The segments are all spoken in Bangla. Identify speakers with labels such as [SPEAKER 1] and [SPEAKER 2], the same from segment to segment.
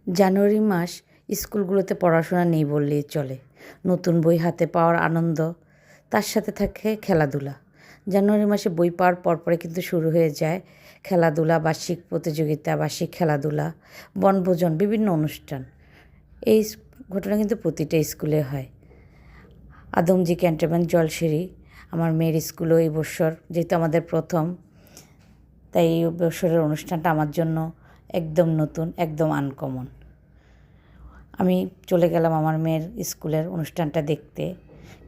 [SPEAKER 1] জানুয়ারি মাস স্কুলগুলোতে পড়াশোনা নেই বললেই চলে। নতুন বই হাতে পাওয়ার আনন্দ, তার সাথে থাকে খেলাধুলা। জানুয়ারি মাসে বই পাওয়ার পরপরে কিন্তু শুরু হয়ে যায় খেলাধুলা, বার্ষিক প্রতিযোগিতা, বার্ষিক খেলাধুলা, বনভোজন, বিভিন্ন অনুষ্ঠান। এই ঘটনা কিন্তু প্রতিটা স্কুলে হয়। আদমজি ক্যান্টনমেন্ট জলসিঁড়ি আমার মেয়ের স্কুলও এই বছর, যেহেতু আমাদের প্রথম, তাই এই বছরের অনুষ্ঠানটা আমার জন্য একদম নতুন, একদম আনকমন। আমি চলে গেলাম আমার মেয়ের স্কুলের অনুষ্ঠানটা দেখতে।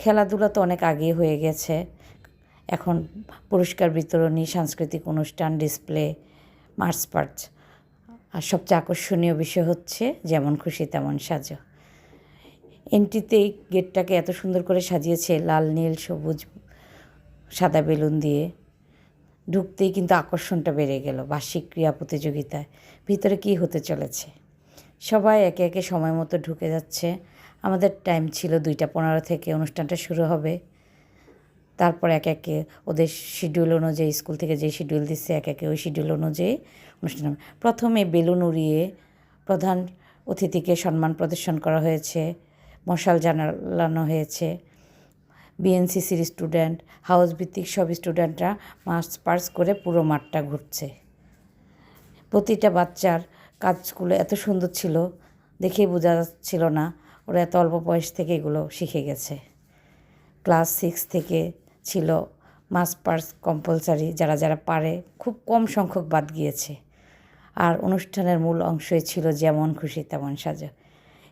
[SPEAKER 1] খেলাধুলা তো অনেক আগেই হয়ে গেছে, এখন পুরস্কার বিতরণী, সাংস্কৃতিক অনুষ্ঠান, ডিসপ্লে, মার্চ পাস্ট, আর সবচেয়ে আকর্ষণীয় বিষয় হচ্ছে যেমন খুশি তেমন সাজো। এন্ট্রিতেই গেটটাকে এত সুন্দর করে সাজিয়েছে লাল, নীল, সবুজ, সাদা বেলুন দিয়ে। ঢুকতেই কিন্তু আকর্ষণটা বেড়ে গেল বার্ষিক ক্রীড়া প্রতিযোগিতায়। ভিতরে কী হতে চলেছে, সবাই একে একে সময় মতো ঢুকে যাচ্ছে। আমাদের টাইম ছিল 2:15 থেকে অনুষ্ঠানটা শুরু হবে। তারপর একে একে ওদের শিডিউল অনুযায়ী, স্কুল থেকে যে শিডিউল দিচ্ছে, একে একে ওই শিডিউল অনুযায়ী অনুষ্ঠান। প্রথমে বেলুন উড়িয়ে প্রধান অতিথিকে সম্মান প্রদর্শন করা হয়েছে, মশাল জ্বালানো হয়েছে। বিএনসিসির স্টুডেন্ট, হাউস ভিত্তিক সব স্টুডেন্টরা মার্চ পাস্ট করে পুরো মাঠটা ঘুরছে। প্রতিটা বাচ্চার কাজগুলো এত সুন্দর ছিল, দেখেই বোঝা যাচ্ছিল না ওরা এত অল্প বয়স থেকে এগুলো শিখে গেছে। ক্লাস 6 থেকে ছিল মার্চ পাস্ট কম্পালসারি, যারা যারা পারে, খুব কম সংখ্যক বাদ গিয়েছে। আর অনুষ্ঠানের মূল অংশই ছিল যেমন খুশি তেমন সাজো।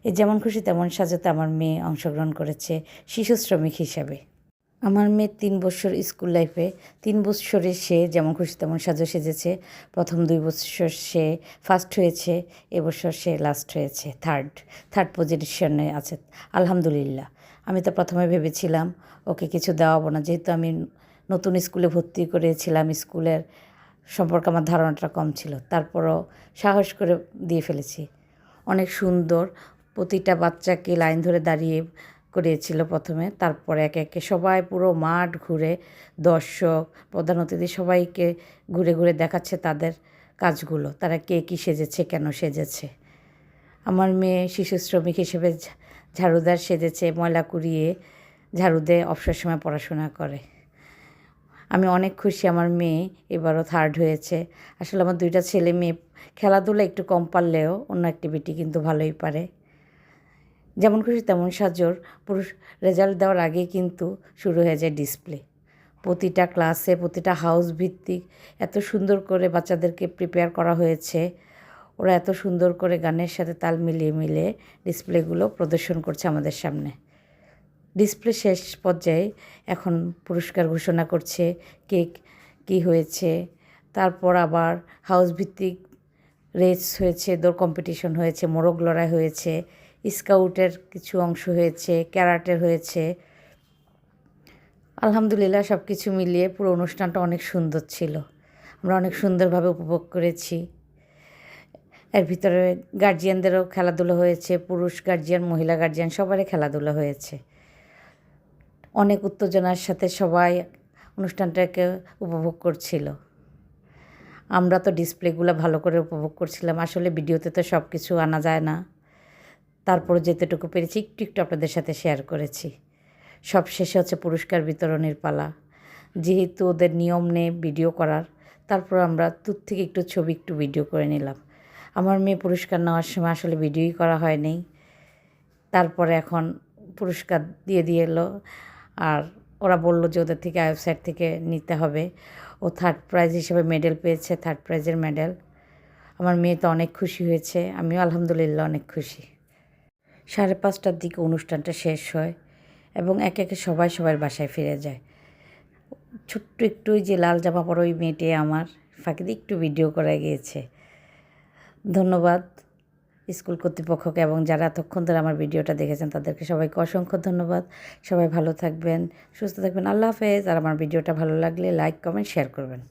[SPEAKER 1] এই যেমন খুশি তেমন সাজোতে আমার মেয়ে অংশগ্রহণ করেছে শিশু শ্রমিক হিসাবে। আমার মেয়ে 3 বছর স্কুল লাইফে, 3 বছরে সে যেমন খুশি তেমন সাজো সেজেছে। প্রথম 2 বছর সে ফার্স্ট হয়েছে, এবছর সে লাস্ট হয়েছে, থার্ড পজিশনে আছে, আলহামদুলিল্লাহ। আমি তো প্রথমে ভেবেছিলাম ওকে কিছু দেওয়াবো না, যেহেতু আমি নতুন স্কুলে ভর্তি করেছিলাম, স্কুলের সম্পর্কে আমার ধারণাটা কম ছিল। তারপরও সাহস করে দিয়ে ফেলেছি। অনেক সুন্দর, প্রতিটা বাচ্চাকে লাইন ধরে দাঁড়িয়ে করিয়েছিল প্রথমে, তারপরে একে একে সবাই পুরো মাঠ ঘুরে, দর্শক, প্রধান অতিথি সবাইকে ঘুরে ঘুরে দেখাচ্ছে তাদের কাজগুলো, তারা কে কী সেজেছে, কেন সেজেছে। আমার মেয়ে শিশু শ্রমিক হিসেবে ঝাড়ুদার সেজেছে, ময়লা কুড়িয়ে ঝাড়ু দিয়ে অবসর সময় পড়াশোনা করে। আমি অনেক খুশি আমার মেয়ে এবারও থার্ড হয়েছে। আসলে আমার 2টা ছেলে মেয়ে খেলাধুলা একটু কম পারলেও অন্য অ্যাক্টিভিটি কিন্তু ভালোই পারে। যেমন খুশি তেমন সাজোর রেজাল্ট দেওয়ার আগেই কিন্তু শুরু হয়ে যায় ডিসপ্লে। প্রতিটা ক্লাসে, প্রতিটা হাউস ভিত্তিক এত সুন্দর করে বাচ্চাদেরকে প্রিপেয়ার করা হয়েছে। ওরা এত সুন্দর করে গানের সাথে তাল মিলিয়ে মিলিয়ে ডিসপ্লেগুলো প্রদর্শন করছে আমাদের সামনে। ডিসপ্লে শেষ পর্যায়ে এখন পুরস্কার ঘোষণা করছে, কেক কী হয়েছে। তারপর আবার হাউস ভিত্তিক রেস হয়েছে, দৌড় কম্পিটিশন হয়েছে, মোরগ লড়াই হয়েছে, স্কাউটের কিছু অংশ হয়েছে, ক্যারাটের হয়েছে। আলহামদুলিল্লাহ, সব কিছু মিলিয়ে পুরো অনুষ্ঠানটা অনেক সুন্দর ছিল। আমরা অনেক সুন্দরভাবে উপভোগ করেছি। এর ভিতরে গার্জিয়ানদেরও খেলাধুলো হয়েছে, পুরুষ গার্জিয়ান, মহিলা গার্জিয়ান সবারই খেলাধুলো হয়েছে। অনেক উত্তেজনার সাথে সবাই অনুষ্ঠানটাকে উপভোগ করছিল। আমরা তো ডিসপ্লেগুলো ভালো করে উপভোগ করছিলাম। আসলে ভিডিওতে তো সব কিছু আনা যায় না, তারপর যেতটুকু পেরেছি একটু একটু আপনাদের সাথে শেয়ার করেছি। সব শেষে হচ্ছে পুরস্কার বিতরণের পালা। যেহেতু ওদের নিয়ম নেই ভিডিও করার, তারপর আমরা দূর থেকে একটু ছবি, একটু ভিডিও করে নিলাম। আমার মেয়ে পুরস্কার নেওয়ার সময় আসলে ভিডিওই করা হয়নি। তারপরে এখন পুরস্কার দিয়ে এলো, আর ওরা বলল যে ওদের থেকে ওয়েবসাইট থেকে নিতে হবে। ও থার্ড প্রাইজ হিসেবে মেডেল পেয়েছে, থার্ড প্রাইজের মেডেল। আমার মেয়ে তো অনেক খুশি হয়েছে, আমিও আলহামদুলিল্লাহ অনেক খুশি। 5:30টার দিকে অনুষ্ঠানটা শেষ হয় এবং একে একে সবাই সবার বাসায় ফিরে যায়। ছোট্ট একটু যে লাল জামা পরা ওই মেয়েটি আমার ফাঁকে দিয়ে একটু ভিডিও করা গিয়েছে। ধন্যবাদ স্কুল কর্তৃপক্ষকে এবং যারা এতক্ষণ ধরে আমার ভিডিওটা দেখেছেন তাদেরকে সবাইকে অসংখ্য ধন্যবাদ। সবাই ভালো থাকবেন, সুস্থ থাকবেন। আল্লাহ হাফেজ। আর আমার ভিডিওটা ভালো লাগলে লাইক, কমেন্ট, শেয়ার করবেন।